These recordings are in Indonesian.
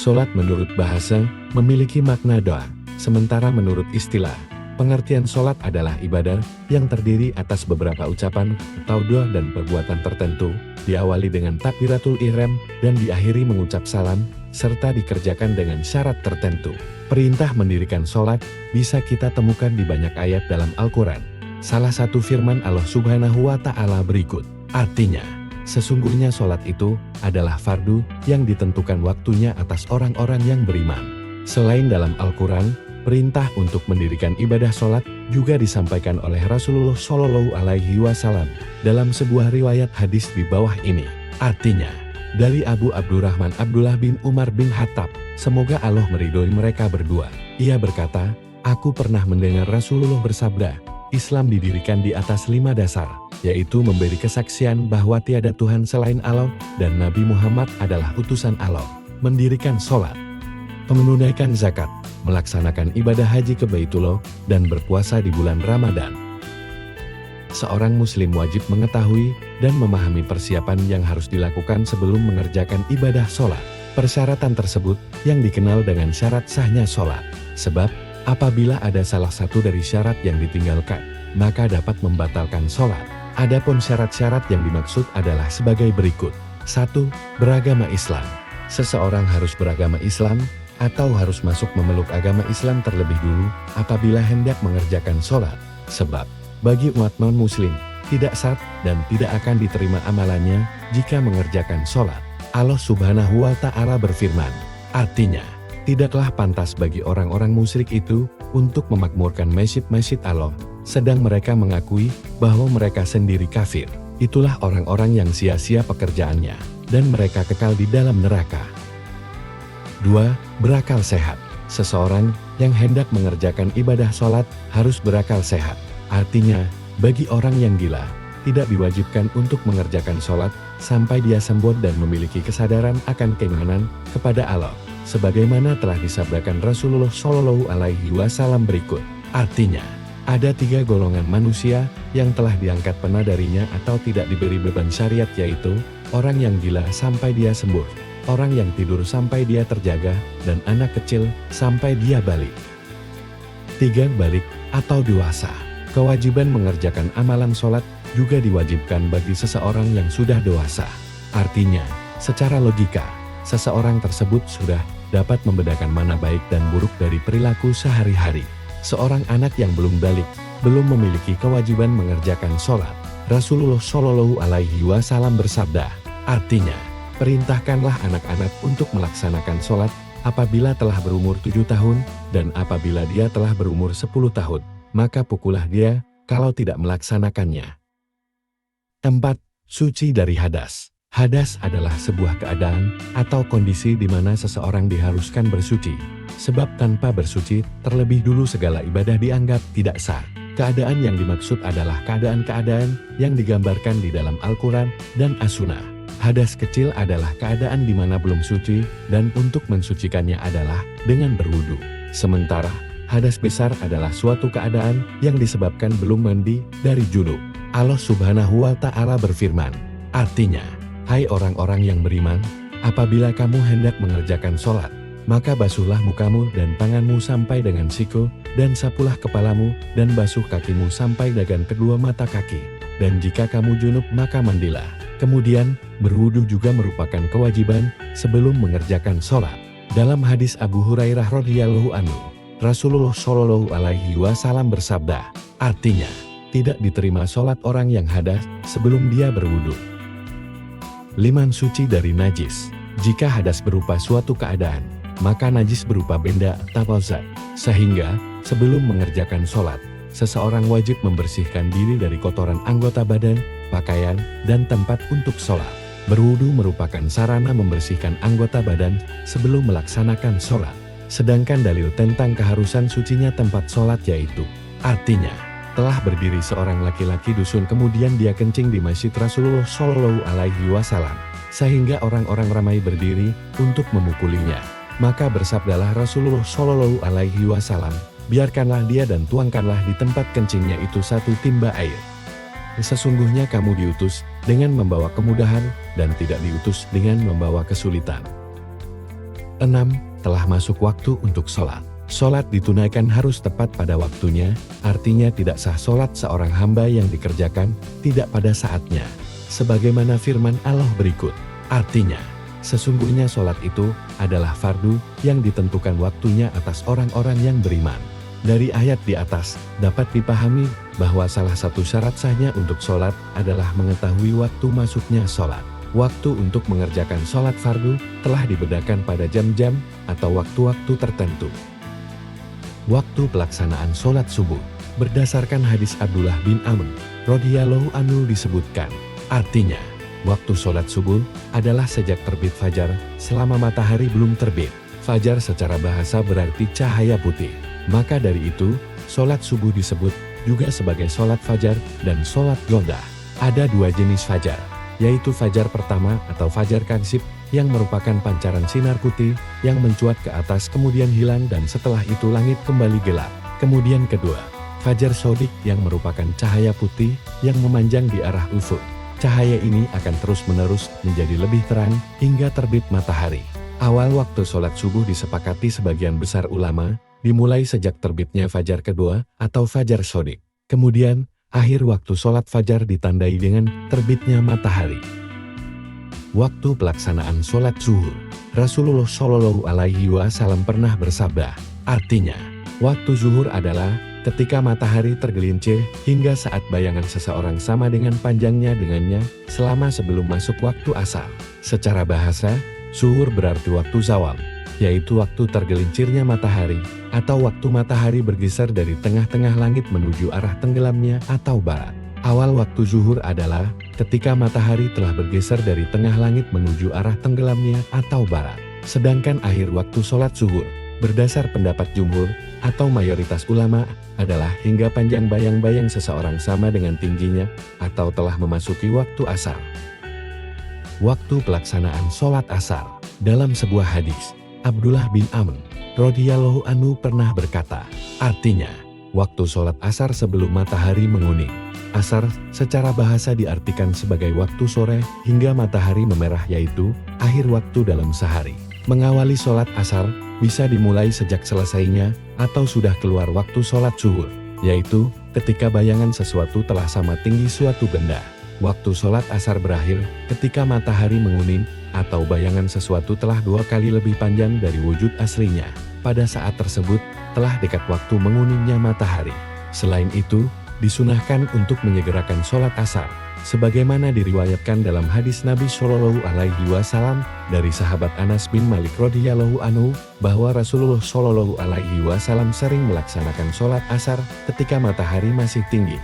Solat menurut bahasa memiliki makna doa, sementara menurut istilah, pengertian solat adalah ibadah yang terdiri atas beberapa ucapan atau doa dan perbuatan tertentu, diawali dengan takbiratul ihram dan diakhiri mengucap salam, serta dikerjakan dengan syarat tertentu. Perintah mendirikan solat bisa kita temukan di banyak ayat dalam Al-Quran. Salah satu firman Allah Subhanahu wa Ta'ala berikut, artinya, sesungguhnya solat itu adalah fardu yang ditentukan waktunya atas orang-orang yang beriman. Selain dalam Al-Quran, perintah untuk mendirikan ibadah solat juga disampaikan oleh Rasulullah Shallallahu Alaihi Wasallam dalam sebuah riwayat hadis di bawah ini. Artinya, dari Abu Abdurrahman Abdullah bin Umar bin Khattab, semoga Allah meridhoi mereka berdua. Ia berkata, aku pernah mendengar Rasulullah bersabda, Islam didirikan di atas 5 dasar, yaitu memberi kesaksian bahwa tiada Tuhan selain Allah dan Nabi Muhammad adalah utusan Allah, mendirikan sholat, menunaikan zakat, melaksanakan ibadah haji ke Baitullah, dan berpuasa di bulan Ramadan. Seorang muslim wajib mengetahui dan memahami persiapan yang harus dilakukan sebelum mengerjakan ibadah sholat. Persyaratan tersebut yang dikenal dengan syarat sahnya sholat. Sebab, apabila ada salah satu dari syarat yang ditinggalkan, maka dapat membatalkan sholat. Adapun syarat-syarat yang dimaksud adalah sebagai berikut. 1. Beragama Islam. Seseorang harus beragama Islam, atau harus masuk memeluk agama Islam terlebih dulu apabila hendak mengerjakan sholat. Sebab, bagi umat non-muslim, tidak sah dan tidak akan diterima amalannya jika mengerjakan sholat. Allah Subhanahu wa Ta'ala berfirman, artinya, tidaklah pantas bagi orang-orang musyrik itu untuk memakmurkan masjid-masjid Allah, sedang mereka mengakui bahwa mereka sendiri kafir. Itulah orang-orang yang sia-sia pekerjaannya, dan mereka kekal di dalam neraka. 2. Berakal sehat. Seseorang yang hendak mengerjakan ibadah sholat harus berakal sehat. Artinya, bagi orang yang gila, tidak diwajibkan untuk mengerjakan sholat sampai dia sembuh dan memiliki kesadaran akan keimanan kepada Allah. Sebagaimana telah disabdakan Rasulullah Shallallahu Alaihi Wasallam berikut. Artinya, ada 3 golongan manusia yang telah diangkat pena darinya atau tidak diberi beban syariat, yaitu orang yang gila sampai dia sembuh, orang yang tidur sampai dia terjaga, dan anak kecil sampai dia balik. 3. Balik atau dewasa. Kewajiban mengerjakan amalan sholat juga diwajibkan bagi seseorang yang sudah dewasa. Artinya, secara logika, seseorang tersebut sudah dapat membedakan mana baik dan buruk dari perilaku sehari-hari. Seorang anak yang belum balik, belum memiliki kewajiban mengerjakan sholat. Rasulullah Shallallahu Alaihi Wasallam bersabda, artinya, perintahkanlah anak-anak untuk melaksanakan sholat apabila telah berumur 7 tahun, dan apabila dia telah berumur 10 tahun, maka pukullah dia kalau tidak melaksanakannya. 4. Suci dari hadas. Hadas adalah sebuah keadaan atau kondisi di mana seseorang diharuskan bersuci. Sebab tanpa bersuci, terlebih dulu segala ibadah dianggap tidak sah. Keadaan yang dimaksud adalah keadaan-keadaan yang digambarkan di dalam Al-Quran dan As-Sunnah. Hadas kecil adalah keadaan di mana belum suci, dan untuk mensucikannya adalah dengan berwudu. Sementara, hadas besar adalah suatu keadaan yang disebabkan belum mandi dari junub. Allah Subhanahu wa Ta'ala berfirman, artinya, hai orang-orang yang beriman, apabila kamu hendak mengerjakan sholat, maka basuhlah mukamu dan tanganmu sampai dengan siku, dan sapulah kepalamu, dan basuh kakimu sampai dengan kedua mata kaki. Dan jika kamu junub maka mandilah. Kemudian, berwudu juga merupakan kewajiban sebelum mengerjakan sholat. Dalam hadis Abu Hurairah radhiyallahu anhu, Rasulullah Shallallahu Alaihi Wasallam bersabda, artinya, tidak diterima sholat orang yang hadas sebelum dia berwudu. 5. Suci dari najis. Jika hadas berupa suatu keadaan, maka najis berupa benda atau zat. Sehingga, sebelum mengerjakan sholat, seseorang wajib membersihkan diri dari kotoran anggota badan, pakaian, dan tempat untuk sholat. Berwudu merupakan sarana membersihkan anggota badan sebelum melaksanakan sholat. Sedangkan dalil tentang keharusan sucinya tempat sholat yaitu, artinya, telah berdiri seorang laki-laki dusun kemudian dia kencing di masjid Rasulullah Shallallahu Alaihi Wasallam, sehingga orang-orang ramai berdiri untuk memukulinya. Maka bersabdalah Rasulullah Shallallahu Alaihi Wasallam, biarkanlah dia dan tuangkanlah di tempat kencingnya itu 1 timba air. Sesungguhnya kamu diutus dengan membawa kemudahan dan tidak diutus dengan membawa kesulitan. 6. 6. Telah masuk waktu untuk sholat. Sholat ditunaikan harus tepat pada waktunya, artinya tidak sah sholat seorang hamba yang dikerjakan tidak pada saatnya. Sebagaimana firman Allah berikut, artinya, sesungguhnya sholat itu adalah fardu yang ditentukan waktunya atas orang-orang yang beriman. Dari ayat di atas, dapat dipahami bahwa salah satu syarat sahnya untuk sholat adalah mengetahui waktu masuknya sholat. Waktu untuk mengerjakan sholat fardu telah dibedakan pada jam-jam atau waktu-waktu tertentu. Waktu pelaksanaan sholat subuh, berdasarkan hadis Abdullah bin Amr radhiyallahu anhu disebutkan, artinya, waktu sholat subuh adalah sejak terbit fajar selama matahari belum terbit. Fajar secara bahasa berarti cahaya putih. Maka dari itu, sholat subuh disebut juga sebagai sholat fajar dan sholat goldah. Ada dua jenis fajar, yaitu fajar pertama atau fajar kansib yang merupakan pancaran sinar putih yang mencuat ke atas kemudian hilang dan setelah itu langit kembali gelap. Kemudian kedua, fajar sodik yang merupakan cahaya putih yang memanjang di arah ufuk. Cahaya ini akan terus-menerus menjadi lebih terang hingga terbit matahari. Awal waktu sholat subuh disepakati sebagian besar ulama, dimulai sejak terbitnya fajar kedua atau fajar sodik. Kemudian, akhir waktu sholat fajar ditandai dengan terbitnya matahari. Waktu pelaksanaan sholat zuhur, Rasulullah Shallallahu Alaihi Wasallam pernah bersabda, artinya, waktu zuhur adalah ketika matahari tergelincir hingga saat bayangan seseorang sama dengan panjangnya dengannya selama sebelum masuk waktu asar. Secara bahasa, zuhur berarti waktu zawal, yaitu waktu tergelincirnya matahari, atau waktu matahari bergeser dari tengah-tengah langit menuju arah tenggelamnya atau barat. Awal waktu zuhur adalah ketika matahari telah bergeser dari tengah langit menuju arah tenggelamnya atau barat. Sedangkan akhir waktu sholat zuhur, berdasar pendapat jumhur atau mayoritas ulama, adalah hingga panjang bayang-bayang seseorang sama dengan tingginya atau telah memasuki waktu asar. Waktu pelaksanaan sholat asar, dalam sebuah hadis, Abdullah bin Amr radhiyallahu anhu pernah berkata, artinya, waktu sholat asar sebelum matahari menguning. Asar secara bahasa diartikan sebagai waktu sore hingga matahari memerah, yaitu akhir waktu dalam sehari. Mengawali sholat asar bisa dimulai sejak selesainya atau sudah keluar waktu sholat zuhur, yaitu ketika bayangan sesuatu telah sama tinggi suatu benda. Waktu sholat asar berakhir ketika matahari menguning atau bayangan sesuatu telah 2 kali lebih panjang dari wujud aslinya. Pada saat tersebut telah dekat waktu menguningnya matahari. Selain itu, disunahkan untuk menyegerakan sholat asar, sebagaimana diriwayatkan dalam hadis Nabi Shallallahu Alaihi Wasallam dari sahabat Anas bin Malik radhiyallahu anhu bahwa Rasulullah Shallallahu Alaihi Wasallam sering melaksanakan sholat asar ketika matahari masih tinggi.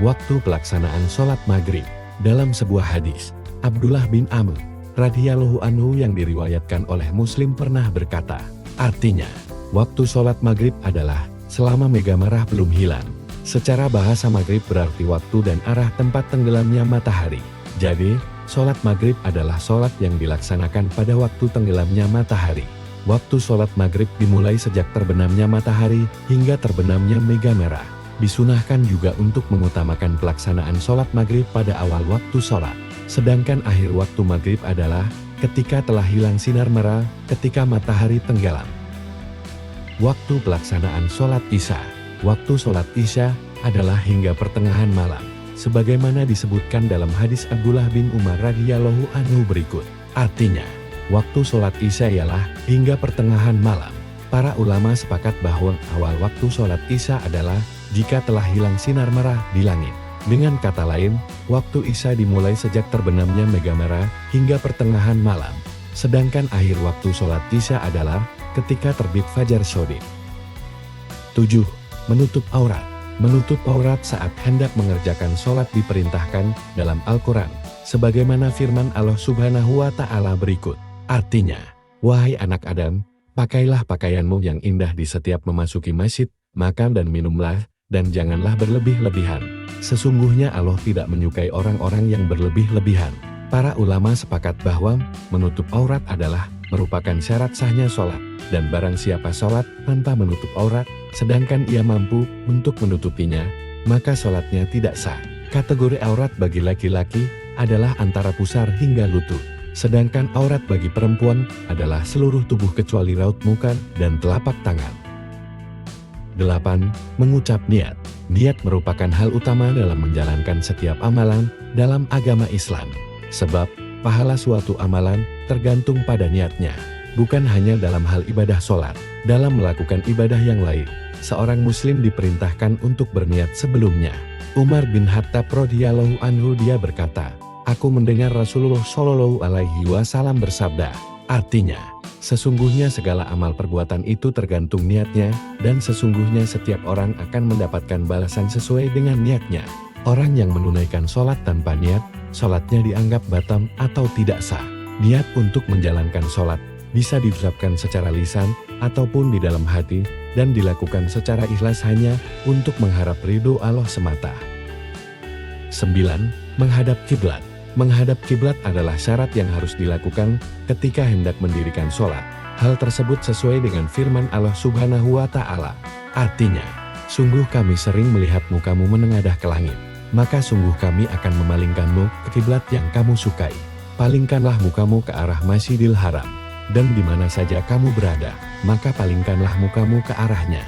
Waktu pelaksanaan sholat maghrib, dalam sebuah hadis, Abdullah bin Amr radhiyallahu anhu yang diriwayatkan oleh Muslim pernah berkata, artinya, waktu sholat maghrib adalah selama mega merah belum hilang. Secara bahasa maghrib berarti waktu dan arah tempat tenggelamnya matahari. Jadi, sholat maghrib adalah sholat yang dilaksanakan pada waktu tenggelamnya matahari. Waktu sholat maghrib dimulai sejak terbenamnya matahari hingga terbenamnya mega merah. Disunahkan juga untuk mengutamakan pelaksanaan sholat maghrib pada awal waktu sholat. Sedangkan akhir waktu maghrib adalah ketika telah hilang sinar merah ketika matahari tenggelam. Waktu pelaksanaan sholat isya. Waktu sholat isya adalah hingga pertengahan malam, sebagaimana disebutkan dalam hadis Abdullah bin Umar radhiyallahu anhu berikut. Artinya, waktu sholat isya ialah hingga pertengahan malam. Para ulama sepakat bahwa awal waktu sholat isya adalah jika telah hilang sinar merah di langit. Dengan kata lain, waktu isya dimulai sejak terbenamnya mega merah hingga pertengahan malam. Sedangkan akhir waktu sholat isya adalah ketika terbit fajar sodik. 7. Menutup aurat. Menutup aurat saat hendak mengerjakan sholat diperintahkan dalam Al-Quran, sebagaimana firman Allah Subhanahu wa Ta'ala berikut. Artinya, wahai anak Adam, pakailah pakaianmu yang indah di setiap memasuki masjid, makan dan minumlah, dan janganlah berlebih-lebihan. Sesungguhnya Allah tidak menyukai orang-orang yang berlebih-lebihan. Para ulama sepakat bahwa menutup aurat adalah merupakan syarat sahnya sholat, dan barang siapa sholat tanpa menutup aurat, sedangkan ia mampu untuk menutupinya, maka sholatnya tidak sah. Kategori aurat bagi laki-laki adalah antara pusar hingga lutut. Sedangkan aurat bagi perempuan adalah seluruh tubuh kecuali raut muka dan telapak tangan. 8. Mengucap niat. Niat merupakan hal utama dalam menjalankan setiap amalan dalam agama Islam. Sebab, pahala suatu amalan tergantung pada niatnya. Bukan hanya dalam hal ibadah sholat. Dalam melakukan ibadah yang lain, seorang muslim diperintahkan untuk berniat sebelumnya. Umar bin Khattab radhiyallahu anhu dia berkata, "Aku mendengar Rasulullah Shallallahu alaihi wasallam bersabda," artinya, sesungguhnya segala amal perbuatan itu tergantung niatnya, dan sesungguhnya setiap orang akan mendapatkan balasan sesuai dengan niatnya. Orang yang menunaikan sholat tanpa niat, sholatnya dianggap batal atau tidak sah. Niat untuk menjalankan sholat bisa diucapkan secara lisan ataupun di dalam hati, dan dilakukan secara ikhlas hanya untuk mengharap ridho Allah semata. 9. Menghadap kiblat. Menghadap kiblat adalah syarat yang harus dilakukan ketika hendak mendirikan sholat. Hal tersebut sesuai dengan firman Allah Subhanahu wa Ta'ala. Artinya, sungguh kami sering melihat mukamu menengadah ke langit, maka sungguh kami akan memalingkanmu ke kiblat yang kamu sukai. Palingkanlah mukamu ke arah Masjidil Haram, dan di mana saja kamu berada, maka palingkanlah mukamu ke arahnya.